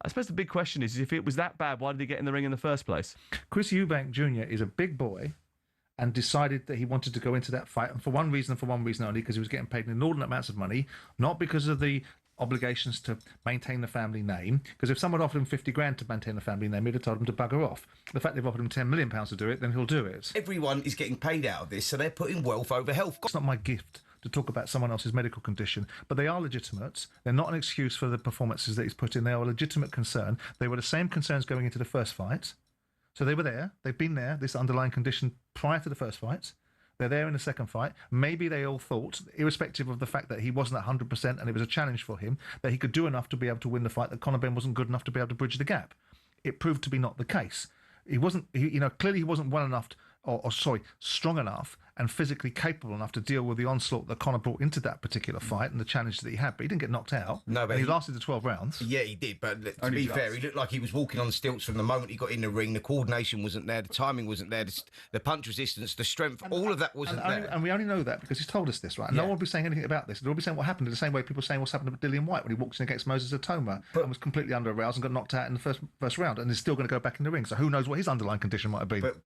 I suppose the big question is if it was that bad, why did he get in the ring in the first place? Chris Eubank Jr. is a big boy and decided that he wanted to go into that fight, and for one reason only, because he was getting paid inordinate amounts of money, not because of the obligations to maintain the family name, because if someone offered him 50 grand to maintain the family name, he'd have told him to bugger off. The fact they've offered him £10 million to do it, then he'll do it. Everyone is getting paid out of this, so they're putting wealth over health. It's not my gift to talk about someone else's medical condition, but they are legitimate. They're not an excuse for the performances that he's put in. They are a legitimate concern. They were the same concerns going into the first fight. So they were there. They've been there, this underlying condition, prior to the first fight. They're there in the second fight. Maybe they all thought, irrespective of the fact that he wasn't 100% and it was a challenge for him, that he could do enough to be able to win the fight, that Conor Benn wasn't good enough to be able to bridge the gap. It proved to be not the case. He wasn't, clearly he wasn't well enough, strong enough and physically capable enough to deal with the onslaught that Conor brought into that particular fight and the challenge that he had. But he didn't get knocked out. No, but he lasted the 12 rounds. Yeah, he did. But to be fair, he looked like he was walking on stilts from the moment he got in the ring. The coordination wasn't there. The timing wasn't there. The punch resistance, the strength, all of that wasn't there. And we only know that because he's told us this, right? And no one will be saying anything about this. They'll be saying what happened in the same way people are saying what's happened to Dillian White when he walks in against Moses Atoma and was completely under aroused and got knocked out in the first round and is still going to go back in the ring. So who knows what his underlying condition might have been.